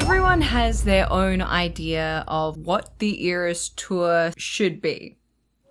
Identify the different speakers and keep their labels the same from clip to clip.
Speaker 1: Everyone has their own idea of what the Eras tour should be,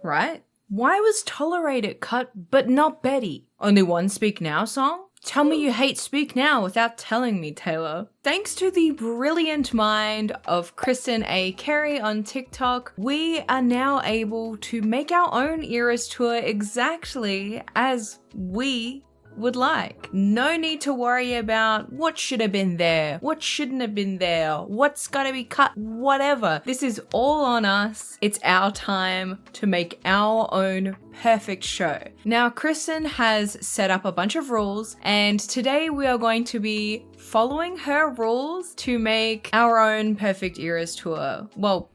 Speaker 1: right? Why was Tolerate It cut but not Betty? Only one Speak Now song? Tell me you hate Speak Now without telling me, Taylor. Thanks to the brilliant mind of Kristen A. Carey on TikTok, we are now able to make our own Eras tour exactly as we would like. No need to worry about what should have been there, what shouldn't have been there, what's gotta be cut, whatever. This is all on us. It's our time to make our own perfect show. Now, Kristen has set up a bunch of rules, and today we are going to be following her rules to make our own perfect Eras tour. Well,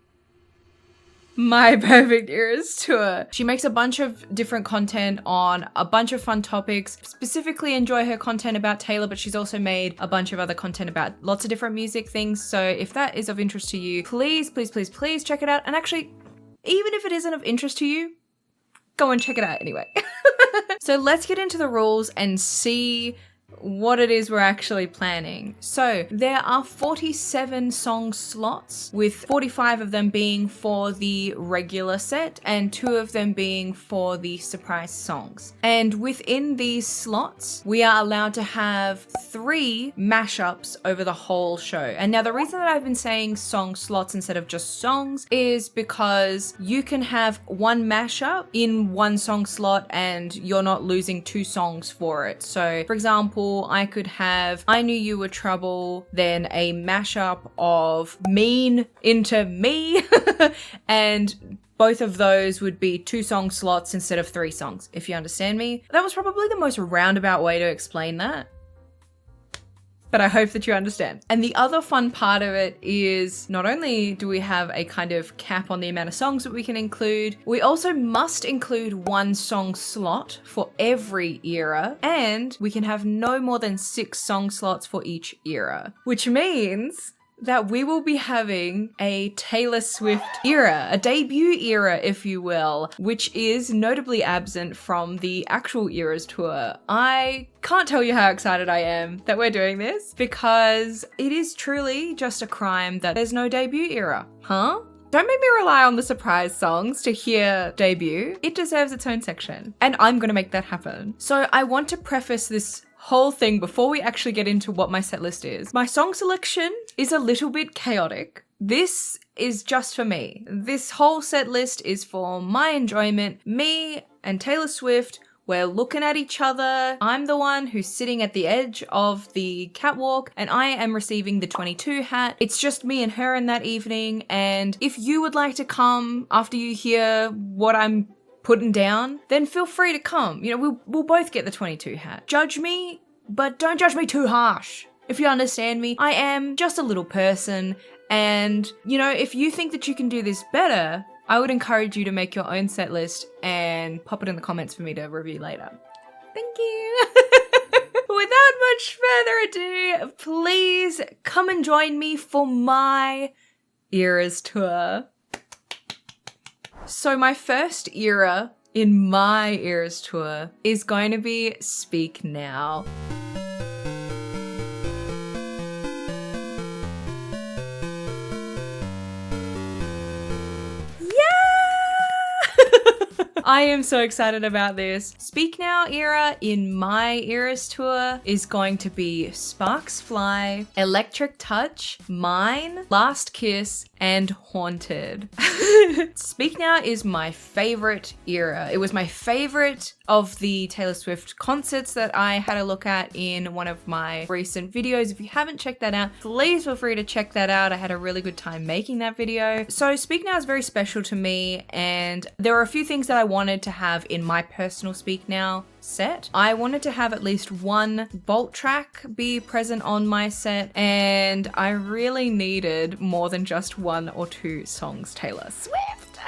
Speaker 1: my perfect Eras tour. She makes a bunch of different content on a bunch of fun topics. Specifically enjoy her content about Taylor, but she's also made a bunch of other content about lots of different music things. So if that is of interest to you, please, please, please, please check it out. And actually, even if it isn't of interest to you, go and check it out anyway. So let's get into the rules and see what it is we're actually planning. So there are 47 song slots, with 45 of them being for the regular set and 2 of them being for the surprise songs. And within these slots, we are allowed to have 3 mashups over the whole show. And now the reason that I've been saying song slots instead of just songs is because you can have one mashup in one song slot and you're not losing 2 songs for it. So for example, I could have I Knew You Were Trouble, then a mashup of Mean into Me, and both of those would be 2 song slots instead of 3 songs, if you understand me. That was probably the most roundabout way to explain that, but I hope that you understand. And the other fun part of it is not only do we have a kind of cap on the amount of songs that we can include, we also must include 1 song slot for every era, and we can have no more than 6 song slots for each era, which means that we will be having a Taylor Swift era, a debut era, if you will, which is notably absent from the actual Eras tour. I can't tell you how excited I am that we're doing this, because it is truly just a crime that there's no debut era. Huh? Don't make me rely on the surprise songs to hear debut. It deserves its own section, and I'm gonna make that happen. So I want to preface this whole thing before we actually get into what my set list is. My song selection is a little bit chaotic. This is just for me. This whole set list is for my enjoyment. Me and Taylor Swift, we're looking at each other. I'm the one who's sitting at the edge of the catwalk, and I am receiving the 22 hat. It's just me and her in that evening, and if you would like to come after you hear what I'm putting down, then feel free to come. You know, we'll both get the 22 hat. Judge me, but don't judge me too harsh. If you understand me, I am just a little person, and you know, if you think that you can do this better, I would encourage you to make your own set list and pop it in the comments for me to review later. Thank you. Without much further ado, please come and join me for my Eras tour. So my first era in my Eras tour is going to be Speak Now. I am so excited about this. Speak Now era in my Eras tour is going to be Sparks Fly, Electric Touch, Mine, Last Kiss, and Haunted. Speak Now is my favorite era. It was my favorite of the Taylor Swift concerts that I had a look at in one of my recent videos. If you haven't checked that out, please feel free to check that out. I had a really good time making that video. So Speak Now is very special to me, and there are a few things that I wanted to have in my personal Speak Now set. I wanted to have at least 1 vault track be present on my set, and I really needed more than just 1 or 2 songs Taylor Swift.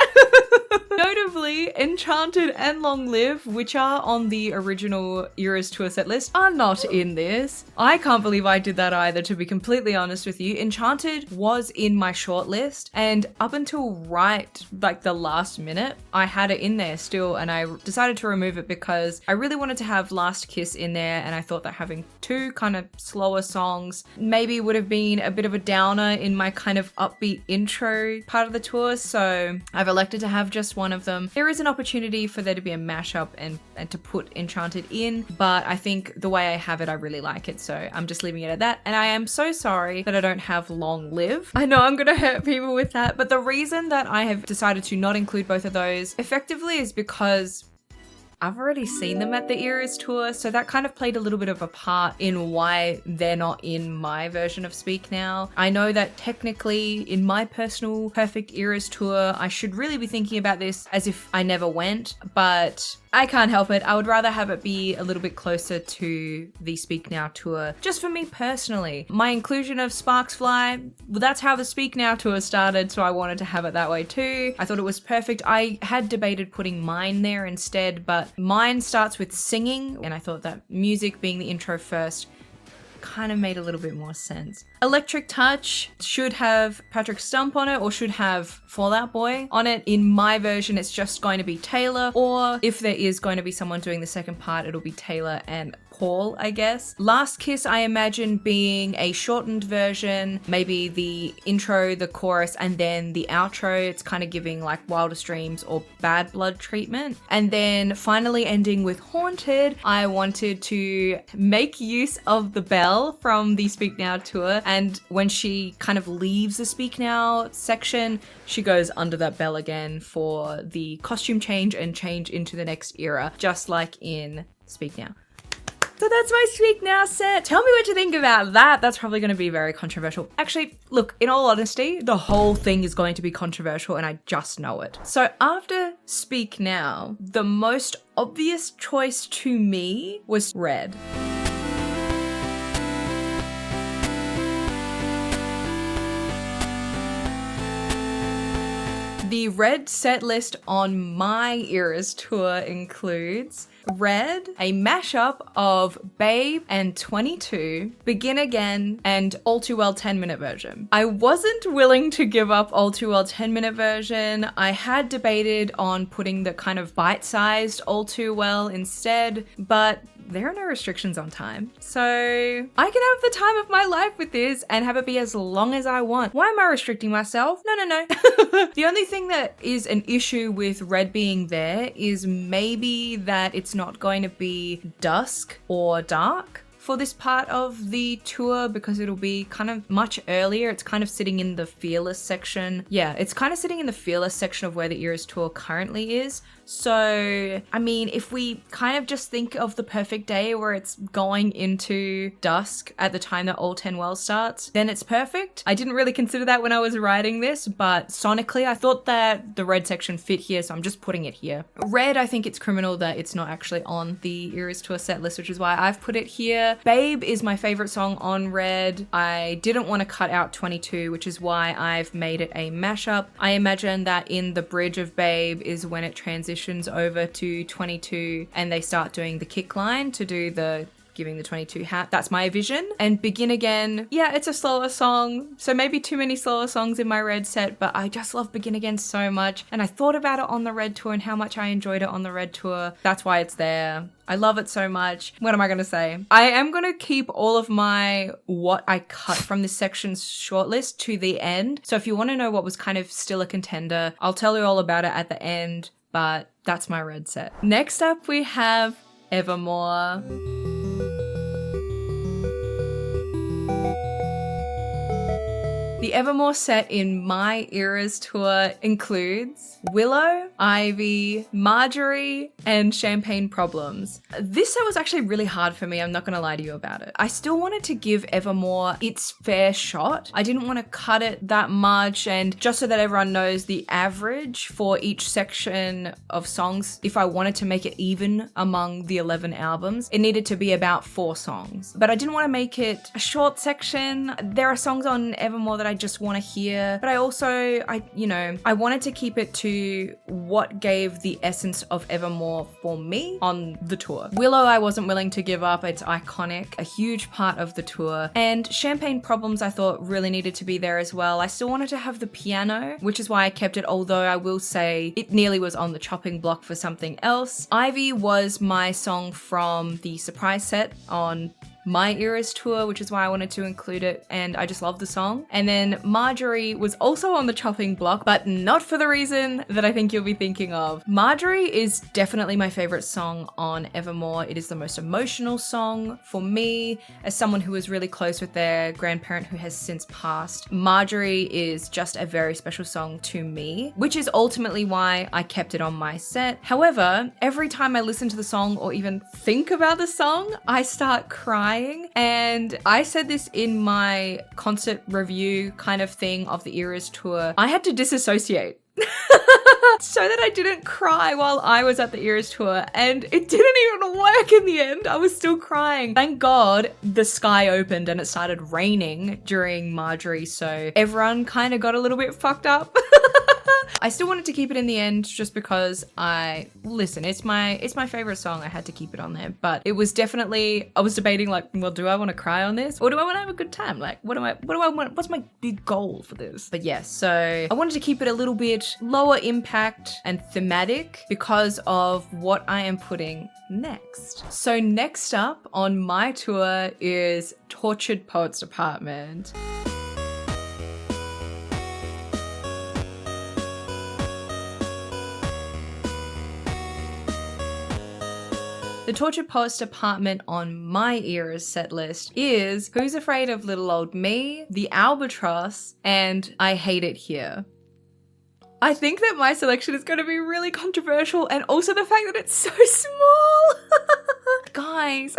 Speaker 1: Notably, Enchanted and Long Live, which are on the original Eras Tour set list, are not in this. I can't believe I did that either, to be completely honest with you. Enchanted was in my shortlist, and up until right, like the last minute, I had it in there still, and I decided to remove it because I really wanted to have Last Kiss in there, and I thought that having two kind of slower songs maybe would have been a bit of a downer in my kind of upbeat intro part of the tour, so I've elected to have just one of them. There is an opportunity for there to be a mashup and to put Enchanted in, but I think the way I have it, I really like it, so I'm just leaving it at that. And I am so sorry that I don't have Long Live. I know I'm gonna hurt people with that, but the reason that I have decided to not include both of those effectively is because I've already seen them at the Eras Tour, so that kind of played a little bit of a part in why they're not in my version of Speak Now. I know that technically in my personal perfect Eras Tour, I should really be thinking about this as if I never went, but I can't help it. I would rather have it be a little bit closer to the Speak Now tour, just for me personally. My inclusion of Sparks Fly, well, that's how the Speak Now tour started, so I wanted to have it that way too. I thought it was perfect. I had debated putting Mine there instead, but Mine starts with singing, and I thought that music being the intro first kind of made a little bit more sense. Electric Touch should have Patrick Stump on it, or should have Fall Out Boy on it. In my version, it's just going to be Taylor, or if there is going to be someone doing the second part, it'll be Taylor and Paul, I guess. Last Kiss, I imagine being a shortened version, maybe the intro, the chorus, and then the outro. It's kind of giving like Wildest Dreams or Bad Blood treatment. And then finally ending with Haunted, I wanted to make use of the bell from the Speak Now tour. And when she kind of leaves the Speak Now section, she goes under that bell again for the costume change and change into the next era, just like in Speak Now. So that's my Speak Now set. Tell me what you think about that. That's probably going to be very controversial. Actually, look, in all honesty, the whole thing is going to be controversial and I just know it. So after Speak Now, the most obvious choice to me was Red. The Red set list on my Eras tour includes Red, a mashup of Babe and 22, Begin Again, and All Too Well 10-minute version. I wasn't willing to give up All Too Well 10-minute version. I had debated on putting the kind of bite-sized All Too Well instead, but there are no restrictions on time. So I can have the time of my life with this and have it be as long as I want. Why am I restricting myself? No. The only thing that is an issue with Red being there is maybe that it's not going to be dusk or dark for this part of the tour because it'll be kind of much earlier. It's kind of sitting in the Fearless section. Yeah, it's kind of sitting in the Fearless section of where the Eras tour currently is. So, I mean, if we kind of just think of the perfect day where it's going into dusk at the time that All 10 Well starts, then it's perfect. I didn't really consider that when I was writing this, but sonically, I thought that the Red section fit here, so I'm just putting it here. Red, I think it's criminal that it's not actually on the Eras tour set list, which is why I've put it here. Babe is my favorite song on Red. I didn't want to cut out 22, which is why I've made it a mashup. I imagine that in the bridge of Babe is when it transitions over to 22 and they start doing the kick line to do the giving the 22 hat. That's my vision. And Begin Again, yeah, it's a slower song, so maybe too many slower songs in my Red set, but I just love Begin Again so much, and I thought about it on the Red tour and how much I enjoyed it on the Red tour. That's why it's there. I love it so much. What am I going to say? I am going to keep all of my what I cut from this section's shortlist to the end. So if you want to know what was kind of still a contender, I'll tell you all about it at the end, but that's my Red set. Next up we have Evermore. The Evermore set in my Eras tour includes Willow, Ivy, Marjorie, and Champagne Problems. This set was actually really hard for me, I'm not gonna lie to you about it. I still wanted to give Evermore its fair shot. I didn't want to cut it that much, and just so that everyone knows the average for each section of songs, if I wanted to make it even among the 11 albums, it needed to be about 4 songs. But I didn't want to make it a short section. There are songs on Evermore that I just want to hear. But I wanted to keep it to what gave the essence of Evermore for me on the tour. Willow, I wasn't willing to give up. It's iconic, a huge part of the tour. And Champagne Problems, I thought really needed to be there as well. I still wanted to have the piano, which is why I kept it, although I will say it nearly was on the chopping block for something else. Ivy was my song from the surprise set on My Eras tour, which is why I wanted to include it, and I just love the song. And then Marjorie was also on the chopping block, but not for the reason that I think you'll be thinking of. Marjorie is definitely my favorite song on Evermore. It is the most emotional song for me, as someone who was really close with their grandparent who has since passed. Marjorie is just a very special song to me, which is ultimately why I kept it on my set. However, every time I listen to the song or even think about the song, I start crying. And I said this in my concert review kind of thing of the Eras tour. I had to disassociate so that I didn't cry while I was at the Eras tour, and it didn't even work in the end. I was still crying. Thank God the sky opened and it started raining during Marjorie, so everyone kind of got a little bit fucked up. I still wanted to keep it in the end just because it's my favorite song. I had to keep it on there, but it was definitely, I was debating like, well, do I want to cry on this or do I want to have a good time? Like, what do I want? What's my big goal for this? But yes, so I wanted to keep it a little bit lower impact and thematic because of what I am putting next. So next up on my tour is Tortured Poets Department. The Tortured Poets Department on my Eras set list is Who's Afraid of Little Old Me, The Albatross, and I Hate It Here. I think that my selection is going to be really controversial, and also the fact that it's so small. Guys.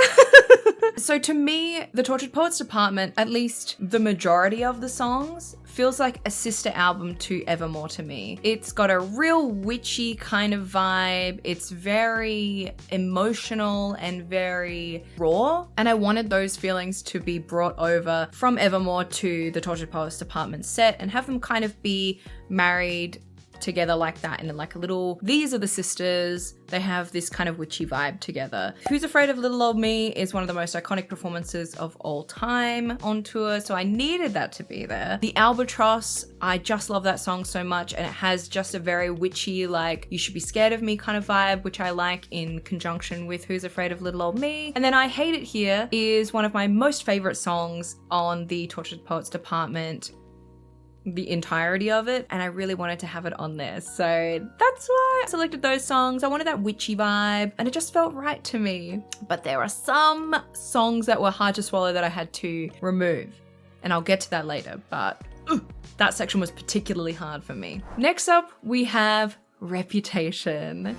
Speaker 1: So to me, the Tortured Poets Department, at least the majority of the songs, feels like a sister album to Evermore to me. It's got a real witchy kind of vibe. It's very emotional and very raw. And I wanted those feelings to be brought over from Evermore to the Tortured Poets Department set and have them kind of be married together like that, and like a little, these are the sisters, they have this kind of witchy vibe together. Who's Afraid of Little Old Me is one of the most iconic performances of all time on tour, so I needed that to be there. The Albatross, I just love that song so much, and it has just a very witchy, like, you should be scared of me kind of vibe, which I like in conjunction with Who's Afraid of Little Old Me. And then I Hate It Here is one of my most favorite songs on the Tortured Poets Department, the entirety of it, and I really wanted to have it on there, so that's why I selected those songs. I wanted that witchy vibe and it just felt right to me. But there are some songs that were hard to swallow that I had to remove, and I'll get to that later, but that section was particularly hard for me. Next up we have Reputation.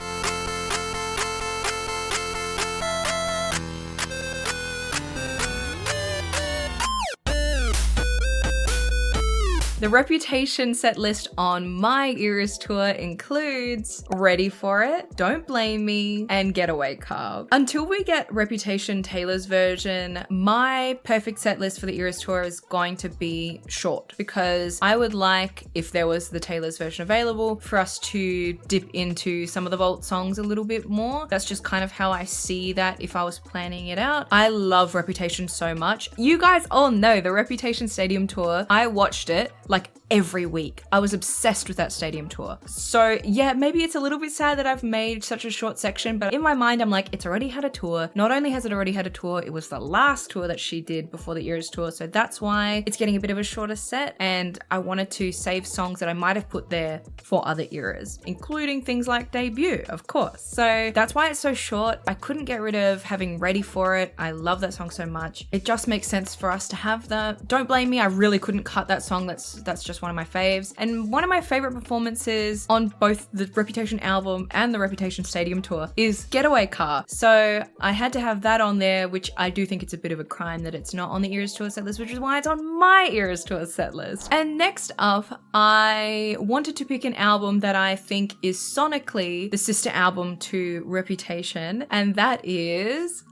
Speaker 1: The Reputation set list on my Eras tour includes Ready For It, Don't Blame Me, and Getaway Car. Until we get Reputation Taylor's version, my perfect set list for the Eras tour is going to be short, because I would like, if there was the Taylor's version available, for us to dip into some of the Vault songs a little bit more. That's just kind of how I see that if I was planning it out. I love Reputation so much. You guys all know the Reputation Stadium tour. I watched it like every week. I was obsessed with that stadium tour. So yeah, maybe it's a little bit sad that I've made such a short section, but in my mind, I'm like, it's already had a tour. Not only has it already had a tour, it was the last tour that she did before the Eras tour. So that's why it's getting a bit of a shorter set. And I wanted to save songs that I might have put there for other eras, including things like Debut, of course. So that's why it's so short. I couldn't get rid of having Ready For It. I love that song so much. It just makes sense for us to have that. Don't Blame Me, I really couldn't cut that song. That's just one of my faves. And one of my favorite performances on both the Reputation album and the Reputation Stadium tour is Getaway Car. So I had to have that on there, which I do think it's a bit of a crime that it's not on the Eras tour set list, which is why it's on my Eras tour set list. And next up, I wanted to pick an album that I think is sonically the sister album to Reputation, and that is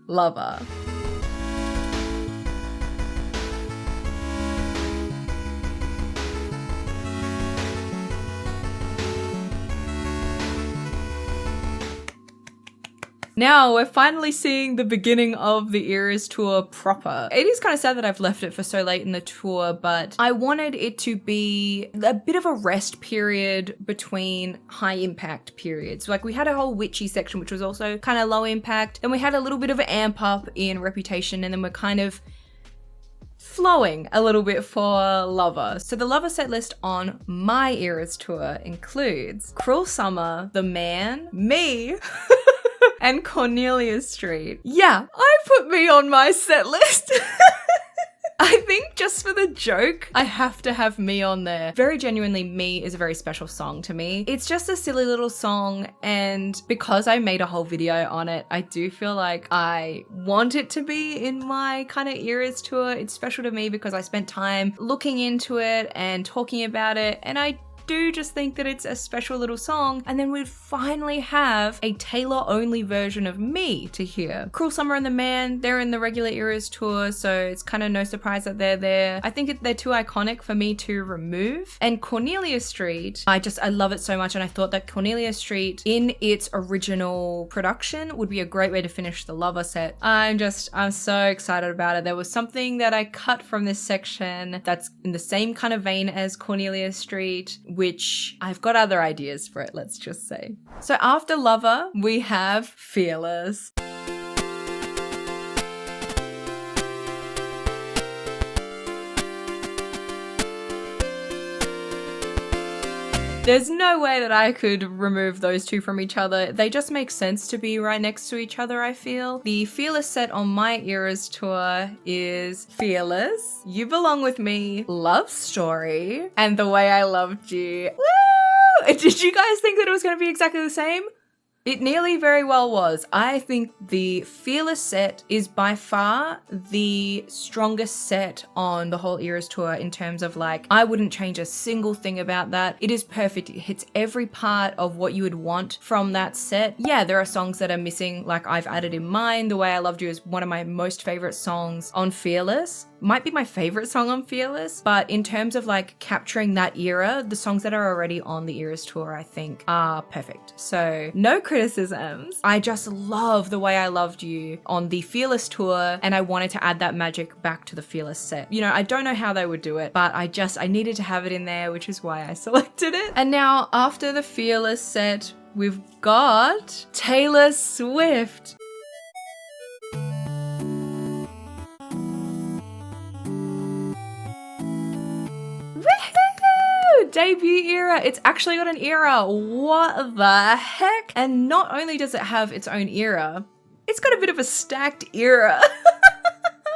Speaker 1: Lover. Now we're finally seeing the beginning of the Eras tour proper. It is kind of sad that I've left it for so late in the tour, but I wanted it to be a bit of a rest period between high impact periods. Like we had a whole witchy section, which was also kind of low impact. Then we had a little bit of an amp up in Reputation, and then we're kind of flowing a little bit for Lover. So the Lover set list on my Eras tour includes Cruel Summer, The Man, me, and Cornelia Street. Yeah, I put me on my set list. I think just for the joke, I have to have Me on there. Very genuinely, Me is a very special song to me. It's just a silly little song, and because I made a whole video on it, I do feel like I want it to be in my kind of Eras tour. It's special to me because I spent time looking into it and talking about it, and I do just think that it's a special little song, and then we'd finally have a Taylor only version of Me to hear. Cruel Summer and The Man, they're in the regular Eras tour, so it's kind of no surprise that they're there. I think they're too iconic for me to remove. And Cornelia Street, I love it so much, and I thought that Cornelia Street in its original production would be a great way to finish the Lover set. I'm so excited about it. There was something that I cut from this section that's in the same kind of vein as Cornelia Street, which I've got other ideas for it, let's just say. So after Lover, we have Fearless. There's no way that I could remove those two from each other. They just make sense to be right next to each other, I feel. The Fearless set on my Eras tour is Fearless, You Belong With Me, Love Story, and The Way I Loved You. Woo! Did you guys think that it was going to be exactly the same? It nearly very well was. I think the Fearless set is by far the strongest set on the whole Eras tour in terms of like, I wouldn't change a single thing about that. It is perfect. It hits every part of what you would want from that set. Yeah, there are songs that are missing, like I've added in mine. The Way I Loved You is one of my most favorite songs on Fearless. Might be my favorite song on Fearless, but in terms of like capturing that era, the songs that are already on the Eras tour, I think are perfect. So no criticisms. I just love The Way I Loved You on the Fearless tour, and I wanted to add that magic back to the Fearless set. You know, I don't know how they would do it, but I needed to have it in there, which is why I selected it. And now after the Fearless set, we've got Taylor Swift. Debut era. It's actually got an era. What the heck? And not only does it have its own era, it's got a bit of a stacked era.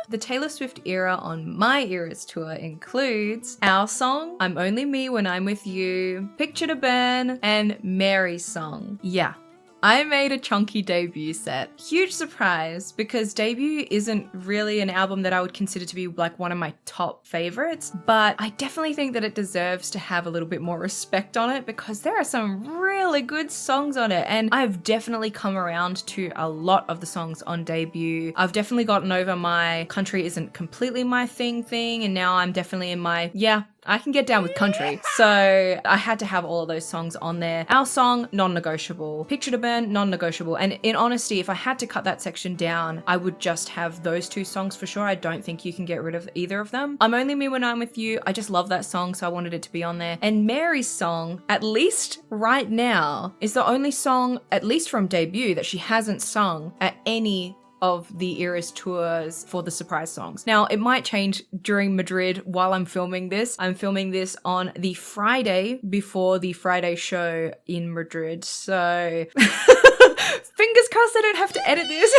Speaker 1: The Taylor Swift era on my Eras tour includes Our Song, I'm Only Me When I'm With You, Picture to Burn, and Mary's Song. Yeah. I made a chunky debut set. Huge surprise, because Debut isn't really an album that I would consider to be like one of my top favorites, but I definitely think that it deserves to have a little bit more respect on it because there are some really good songs on it, and I've definitely come around to a lot of the songs on Debut. I've definitely gotten over my country isn't completely my thing, and now I'm definitely in my, yeah, I can get down with country. So I had to have all of those songs on there. Our Song, non-negotiable. Picture to Burn, non-negotiable. And in honesty, if I had to cut that section down, I would just have those two songs for sure. I don't think you can get rid of either of them. I'm Only Me When I'm With You. I just love that song, so I wanted it to be on there. And Mary's Song, at least right now, is the only song, at least from Debut, that she hasn't sung at any of the Eras tours for the surprise songs. Now, it might change during Madrid while I'm filming this. I'm filming this on the Friday before the Friday show in Madrid, so fingers crossed I don't have to edit this.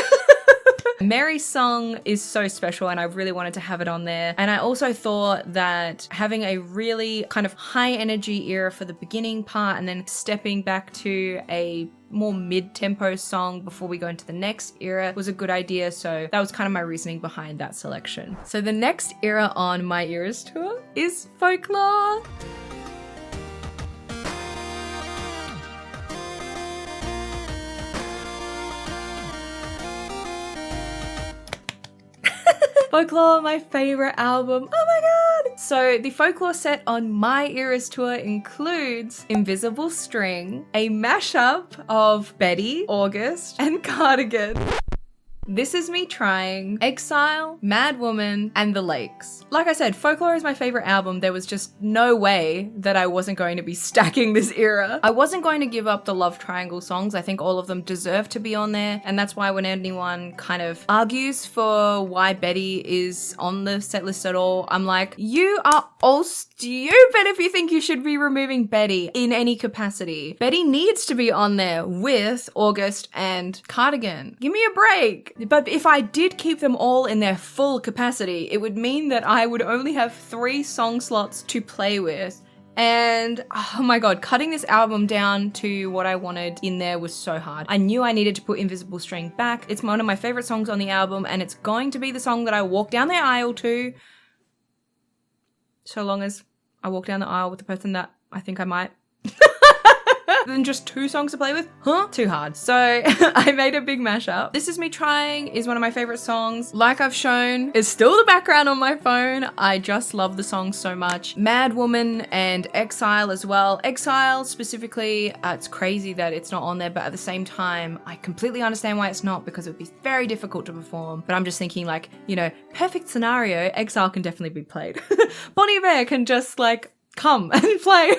Speaker 1: Mary's Song is so special, and I really wanted to have it on there. And I also thought that having a really kind of high energy era for the beginning part and then stepping back to a more mid-tempo song before we go into the next era was a good idea, so that was kind of my reasoning behind that selection. So the next era on my Eras tour is Folklore. Folklore, my favorite album. Oh my god, So the Folklore set on my Eras tour includes Invisible String, a mashup of Betty, August, and Cardigan. This Is Me Trying, Exile, Mad Woman, and The Lakes. Like I said, Folklore is my favorite album. There was just no way that I wasn't going to be stacking this era. I wasn't going to give up the Love Triangle songs. I think all of them deserve to be on there. And that's why when anyone kind of argues for why Betty is on the set list at all, I'm like, you are all stupid if you think you should be removing Betty in any capacity. Betty needs to be on there with August and Cardigan. Give me a break. But if I did keep them all in their full capacity, it would mean that I would only have 3 song slots to play with. And oh my god, cutting this album down to what I wanted in there was so hard. I knew I needed to put Invisible String back. It's one of my favorite songs on the album, and it's going to be the song that I walk down the aisle to. So long as I walk down the aisle with the person that I think I might. Than just 2 songs to play with? Huh? Too hard. So I made a big mashup. This Is Me Trying is one of my favorite songs. Like I've shown, it's still the background on my phone. I just love the song so much. Mad Woman and Exile as well. Exile specifically, it's crazy that it's not on there, but at the same time, I completely understand why it's not, because it would be very difficult to perform. But I'm just thinking like, you know, perfect scenario, Exile can definitely be played. Bonnie Bear can just like come and play.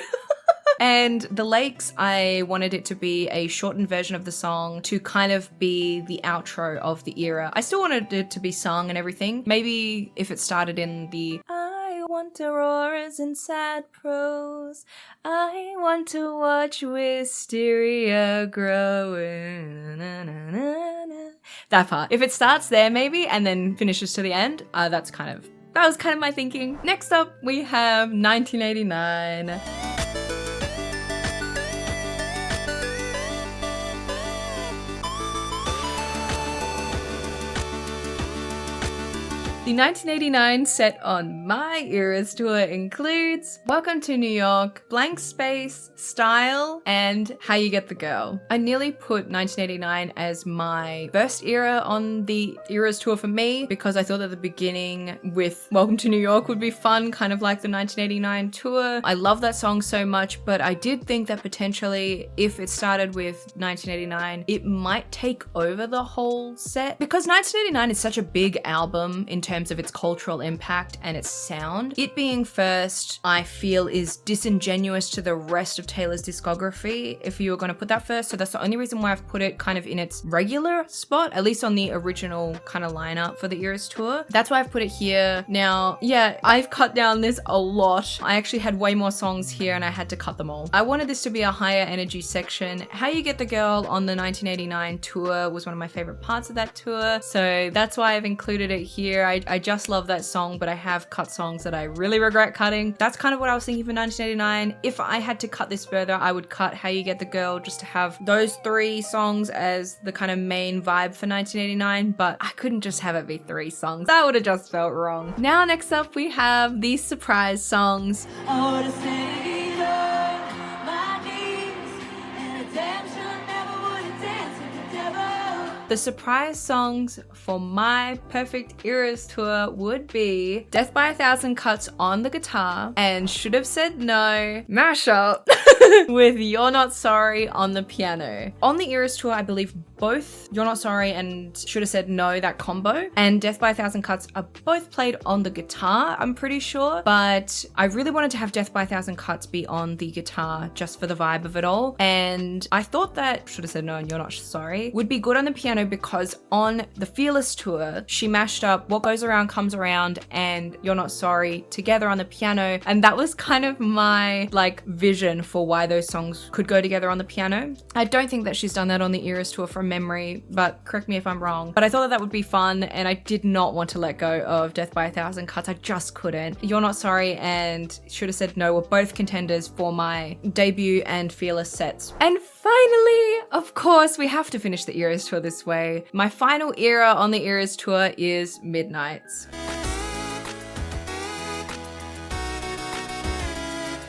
Speaker 1: And The Lakes, I wanted it to be a shortened version of the song to kind of be the outro of the era. I still wanted it to be sung and everything. Maybe if it started in the I want auroras and sad prose, I want to watch wisteria growing, na, na, na, na. That part. If it starts there maybe and then finishes to the end, that was kind of my thinking. Next up, we have 1989. The 1989 set on my Eras tour includes Welcome to New York, Blank Space, Style, and How You Get the Girl. I nearly put 1989 as my first era on the Eras tour for me because I thought that the beginning with Welcome to New York would be fun, kind of like the 1989 tour. I love that song so much, but I did think that potentially if it started with 1989, it might take over the whole set because 1989 is such a big album in terms of its cultural impact and its sound. It being first, I feel, is disingenuous to the rest of Taylor's discography if you were going to put that first. So that's the only reason why I've put it kind of in its regular spot, at least on the original kind of lineup for the Eras tour. That's why I've put it here. Now, yeah, I've cut down this a lot. I actually had way more songs here and I had to cut them all. I wanted this to be a higher energy section. How You Get the Girl on the 1989 tour was one of my favorite parts of that tour. So that's why I've included it here. I just love that song, but I have cut songs that I really regret cutting. That's kind of what I was thinking for 1989. If I had to cut this further, I would cut How You Get the Girl just to have those 3 songs as the kind of main vibe for 1989, but I couldn't just have it be 3 songs. That would have just felt wrong. Now next up we have these surprise songs. The surprise songs for my perfect Eras tour would be Death by a Thousand Cuts on the guitar and Should Have Said No mashup with You're Not Sorry on the piano. On the Eras tour, I believe both You're Not Sorry and Should Have Said No, that combo, and Death by a Thousand Cuts are both played on the guitar, I'm pretty sure, but I really wanted to have Death by a Thousand Cuts be on the guitar just for the vibe of it all, and I thought that Should Have Said No and You're Not Sorry would be good on the piano because on the Fearless tour, she mashed up What Goes Around Comes Around and You're Not Sorry together on the piano, and that was kind of my like vision for why those songs could go together on the piano. I don't think that she's done that on the Eras tour from memory, but correct me if I'm wrong, but I thought that would be fun, and I did not want to let go of Death by a Thousand Cuts. I just couldn't. You're Not Sorry and Should Have Said No were both contenders for my debut and Fearless sets. And finally, of course, we have to finish the Eras tour this way. My final era on the Eras tour is Midnights.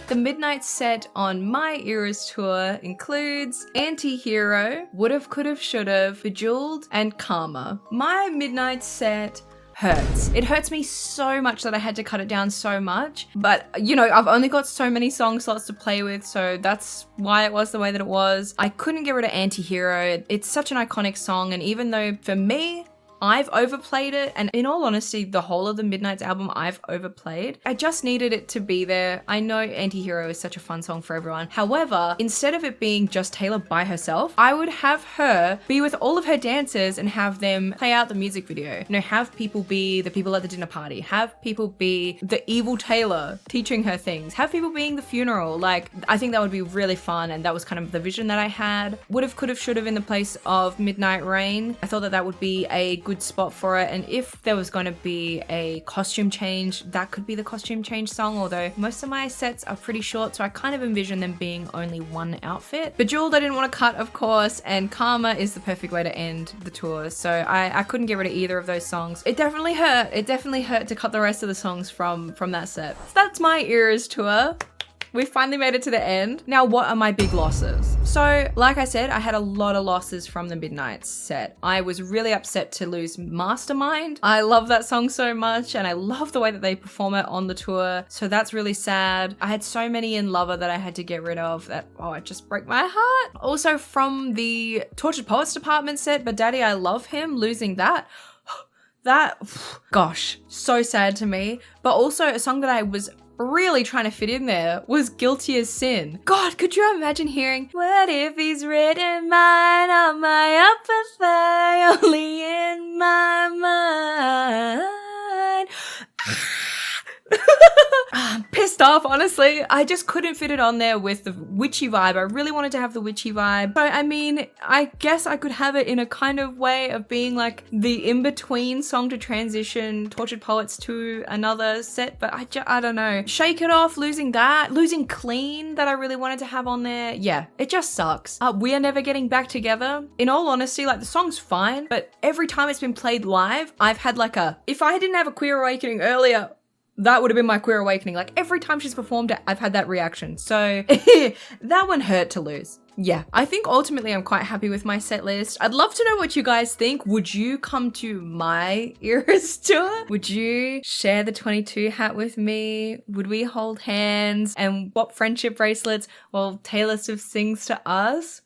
Speaker 1: The Midnight set on my Eras tour includes Anti-Hero, Would've, Could've, Should've, Bejeweled, and Karma. My Midnight set hurts. It hurts me so much that I had to cut it down so much. But, you know, I've only got so many song slots to play with, so that's why it was the way that it was. I couldn't get rid of Anti-Hero. It's such an iconic song, and even though for me, I've overplayed it, and in all honesty, the whole of the Midnight's album I've overplayed. I just needed it to be there. I know Anti-Hero is such a fun song for everyone. However, instead of it being just Taylor by herself, I would have her be with all of her dancers and have them play out the music video. You know, have people be the people at the dinner party, have people be the evil Taylor teaching her things, have people being the funeral. Like, I think that would be really fun, and that was kind of the vision that I had. Would've, could've, should've in the place of Midnight Rain. I thought that that would be a good spot for it, and if there was going to be a costume change, that could be the costume change song, although most of my sets are pretty short, so I kind of envision them being only one outfit. Bejeweled I didn't want to cut, of course, and Karma is the perfect way to end the tour, so I couldn't get rid of either of those songs. It definitely hurt. It definitely hurt to cut the rest of the songs from that set. So that's my Eras tour. We finally made it to the end. Now, what are my big losses? So, like I said, I had a lot of losses from the Midnight set. I was really upset to lose Mastermind. I love that song so much, and I love the way that they perform it on the tour. So that's really sad. I had so many in Lover that I had to get rid of that, oh, it just broke my heart. Also from the Tortured Poets Department set, But Daddy, I Love Him, losing that. That, gosh, so sad to me. But also a song that I was really trying to fit in there was Guilty as Sin. God, could you imagine hearing, what if he's written mine on my upper thigh, only in my mind? I'm pissed off, honestly. I just couldn't fit it on there with the witchy vibe. I really wanted to have the witchy vibe. So, I mean, I guess I could have it in a kind of way of being like the in-between song to transition Tortured Poets to another set, but I don't know. Shake It Off, losing that. Losing Clean that I really wanted to have on there. Yeah, it just sucks. We Are Never Getting Back Together. In all honesty, like the song's fine, but every time it's been played live, I've had like if I didn't have a queer awakening earlier, that would have been my queer awakening. Like every time she's performed it, I've had that reaction. So that one hurt to lose. Yeah, I think ultimately I'm quite happy with my set list. I'd love to know what you guys think. Would you come to my Eras tour? Would you share the 22 hat with me? Would we hold hands and swap friendship bracelets while Taylor Swift sings to us?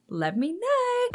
Speaker 1: Let me know.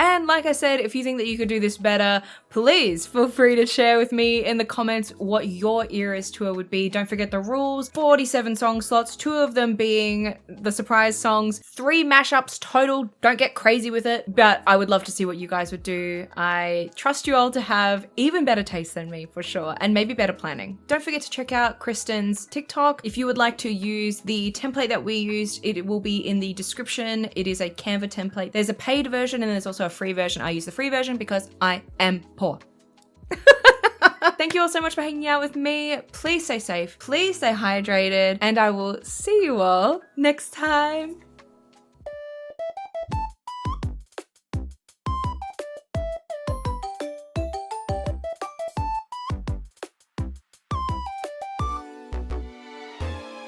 Speaker 1: And like I said, if you think that you could do this better, please feel free to share with me in the comments what your Eras tour would be. Don't forget the rules. 47 song slots, 2 of them being the surprise songs, 3 mashups total. Don't get crazy with it, but I would love to see what you guys would do. I trust you all to have even better taste than me for sure, and maybe better planning. Don't forget to check out Kristen's TikTok. If you would like to use the template that we used, it will be in the description. It is a Canva template. There's a paid version and there's also a free version. I use the free version because I am poor. Thank you all so much for hanging out with me. Please stay safe, please stay hydrated, and I will see you all next time.